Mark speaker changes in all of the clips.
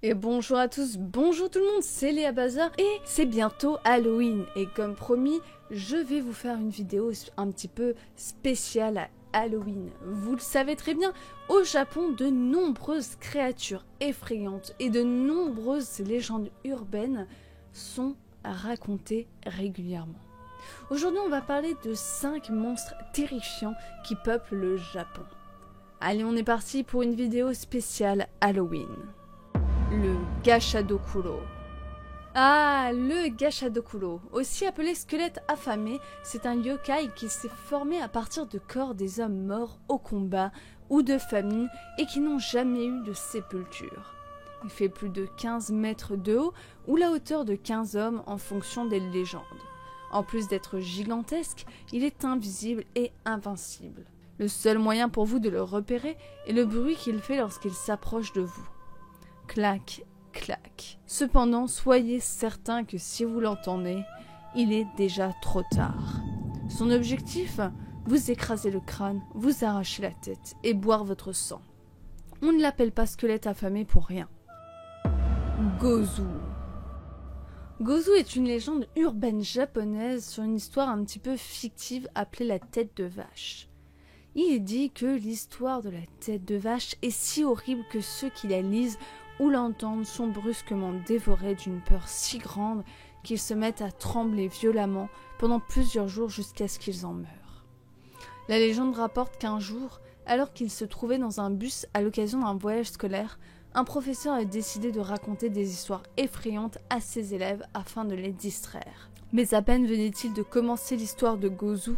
Speaker 1: Et bonjour à tous, bonjour tout le monde, c'est Léa Bazar et c'est bientôt Halloween. Et comme promis, je vais vous faire une vidéo un petit peu spéciale à Halloween. Vous le savez très bien, au Japon, de nombreuses créatures effrayantes et de nombreuses légendes urbaines sont racontées régulièrement. Aujourd'hui, on va parler de 5 monstres terrifiants qui peuplent le Japon. Allez, on est parti pour une vidéo spéciale Halloween. Le Gashadokuro. Ah, le Gashadokuro, aussi appelé squelette affamé, c'est un yokai qui s'est formé à partir de corps des hommes morts au combat ou de famine et qui n'ont jamais eu de sépulture. Il fait plus de 15 mètres de haut ou la hauteur de 15 hommes en fonction des légendes. En plus d'être gigantesque, il est invisible et invincible. Le seul moyen pour vous de le repérer est le bruit qu'il fait lorsqu'il s'approche de vous. Clac, clac. Cependant, soyez certain que si vous l'entendez, il est déjà trop tard. Son objectif, vous écraser le crâne, vous arracher la tête et boire votre sang. On ne l'appelle pas squelette affamé pour rien. Gozu. Gozu est une légende urbaine japonaise sur une histoire un petit peu fictive appelée la tête de vache. Il est dit que l'histoire de la tête de vache est si horrible que ceux qui la lisent ou l'entendent sont brusquement dévorés d'une peur si grande qu'ils se mettent à trembler violemment pendant plusieurs jours jusqu'à ce qu'ils en meurent. La légende rapporte qu'un jour, alors qu'il se trouvait dans un bus à l'occasion d'un voyage scolaire, un professeur a décidé de raconter des histoires effrayantes à ses élèves afin de les distraire. Mais à peine venait-il de commencer l'histoire de Gozu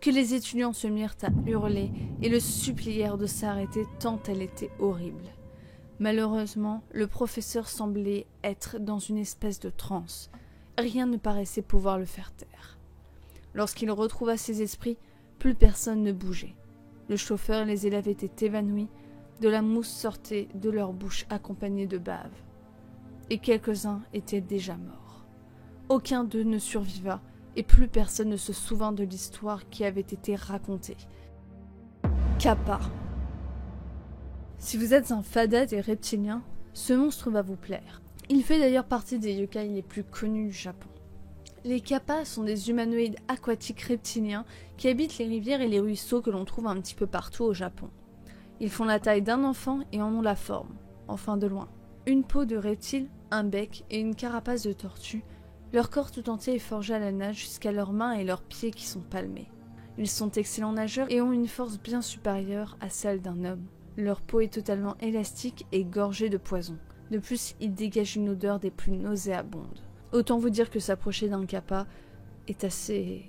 Speaker 1: que les étudiants se mirent à hurler et le supplièrent de s'arrêter tant elle était horrible. Malheureusement, le professeur semblait être dans une espèce de transe. Rien ne paraissait pouvoir le faire taire. Lorsqu'il retrouva ses esprits, plus personne ne bougeait. Le chauffeur et les élèves étaient évanouis, de la mousse sortait de leur bouche accompagnée de bave. Et quelques-uns étaient déjà morts. Aucun d'eux ne surviva, et plus personne ne se souvint de l'histoire qui avait été racontée. Kappa. Si vous êtes un fada des reptiliens, ce monstre va vous plaire. Il fait d'ailleurs partie des yokai les plus connus du Japon. Les kappas sont des humanoïdes aquatiques reptiliens qui habitent les rivières et les ruisseaux que l'on trouve un petit peu partout au Japon. Ils font la taille d'un enfant et en ont la forme, enfin de loin. Une peau de reptile, un bec et une carapace de tortue. Leur corps tout entier est forgé à la nage jusqu'à leurs mains et leurs pieds qui sont palmés. Ils sont excellents nageurs et ont une force bien supérieure à celle d'un homme. Leur peau est totalement élastique et gorgée de poison. De plus, ils dégagent une odeur des plus nauséabondes. Autant vous dire que s'approcher d'un kappa est assez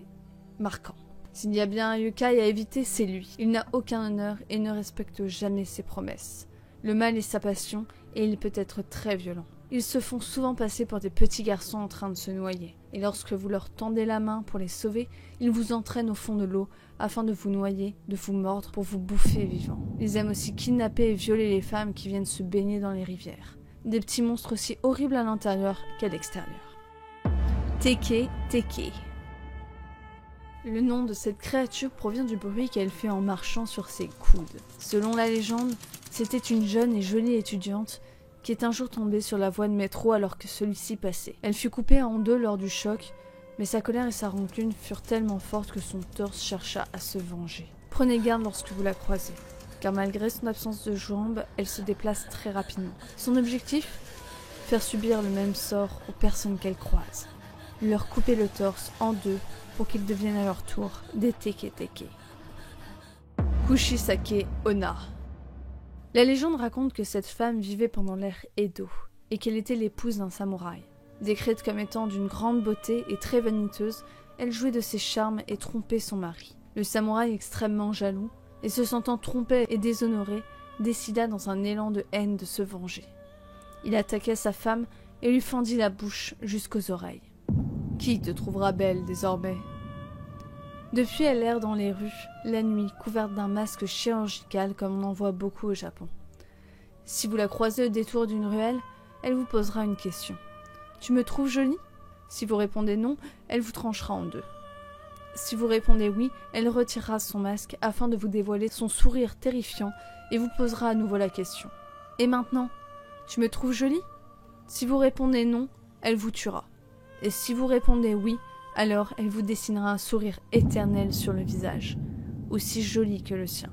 Speaker 1: marquant. S'il y a bien un yokai à éviter, c'est lui. Il n'a aucun honneur et ne respecte jamais ses promesses. Le mal est sa passion et il peut être très violent. Ils se font souvent passer pour des petits garçons en train de se noyer. Et lorsque vous leur tendez la main pour les sauver, ils vous entraînent au fond de l'eau afin de vous noyer, de vous mordre pour vous bouffer vivant. Ils aiment aussi kidnapper et violer les femmes qui viennent se baigner dans les rivières. Des petits monstres aussi horribles à l'intérieur qu'à l'extérieur. Teke Teke. Le nom de cette créature provient du bruit qu'elle fait en marchant sur ses coudes. Selon la légende, c'était une jeune et jolie étudiante qui est un jour tombée sur la voie de métro alors que celui-ci passait. Elle fut coupée en deux lors du choc, mais sa colère et sa rancune furent tellement fortes que son torse chercha à se venger. Prenez garde lorsque vous la croisez, car malgré son absence de jambes, elle se déplace très rapidement. Son objectif ? Faire subir le même sort aux personnes qu'elle croise. Leur couper le torse en deux pour qu'ils deviennent à leur tour des teke-teke. Kushisake Onna. La légende raconte que cette femme vivait pendant l'ère Edo et qu'elle était l'épouse d'un samouraï. Décrite comme étant d'une grande beauté et très vaniteuse, elle jouait de ses charmes et trompait son mari. Le samouraï, extrêmement jaloux et se sentant trompé et déshonoré, décida dans un élan de haine de se venger. Il attaqua sa femme et lui fendit la bouche jusqu'aux oreilles. Qui te trouvera belle désormais ? Depuis, elle erre dans les rues, la nuit, couverte d'un masque chirurgical comme on en voit beaucoup au Japon. Si vous la croisez au détour d'une ruelle, elle vous posera une question. « Tu me trouves jolie ?» Si vous répondez non, elle vous tranchera en deux. Si vous répondez oui, elle retirera son masque afin de vous dévoiler son sourire terrifiant et vous posera à nouveau la question. « Et maintenant, tu me trouves jolie ?» Si vous répondez non, elle vous tuera. Et si vous répondez oui, alors elle vous dessinera un sourire éternel sur le visage, aussi joli que le sien.